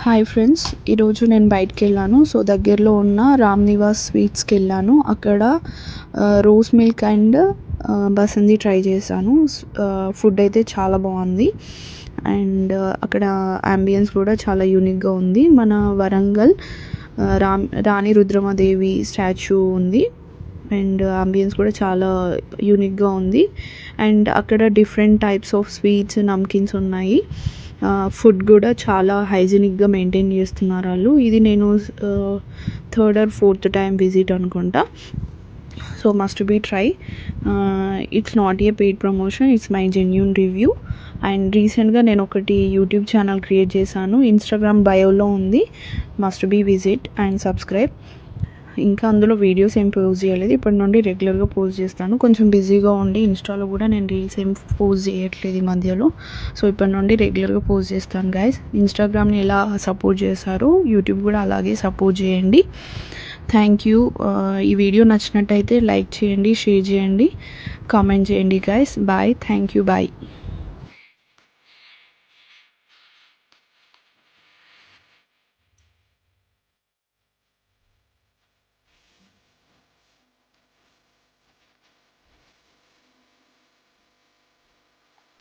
Hi friends, ఈరోజు నేను బయటికెళ్ళాను. So దగ్గరలో ఉన్న రామ్ నివాస్ స్వీట్స్‌కెళ్ళాను. అక్కడ rose milk and basundi try చేశాను. ఫుడ్ అయితే చాలా బాగుంది. అండ్ అక్కడ యాంబియన్స్ కూడా చాలా యూనిక్‌గా ఉంది. మన వరంగల్ రాణి రుద్రమదేవి స్టాచ్యూ ఉంది. అండ్ యాంబియన్స్ కూడా చాలా యూనిక్‌గా ఉంది. అండ్ అక్కడ different types of sweets, namkeens ఉన్నాయి. ఫుడ్ కూడా చాలా హైజీనిక్గా మెయింటైన్ చేస్తున్నారు వాళ్ళు. ఇది నేను third or fourth time visit అనుకుంటా. So must be try. It's not a paid promotion, it's my genuine review. And రీసెంట్గా నేను ఒకటి యూట్యూబ్ ఛానల్ క్రియేట్ చేశాను. ఇన్స్టాగ్రామ్ బయోలో ఉంది. Must be visit and subscribe. ఇంకా అందులో వీడియోస్ ఏం పోస్ట్ చేయలేదు. ఇప్పటి నుండి రెగ్యులర్గా పోస్ట్ చేస్తాను. కొంచెం బిజీగా ఉండి ఇన్స్టాలో కూడా నేను రీల్స్ ఏం పోస్ట్ చేయట్లేదు ఈ మధ్యలో. సో ఇప్పటి నుండి రెగ్యులర్గా పోస్ట్ చేస్తాను గైస్. ఇన్స్టాగ్రామ్ని ఎలా సపోర్ట్ చేశారో యూట్యూబ్ కూడా అలాగే సపోర్ట్ చేయండి. Thank you. ఈ వీడియో నచ్చినట్టయితే లైక్ చేయండి, షేర్ చేయండి, కామెంట్ చేయండి guys. Bye. Thank you. Bye.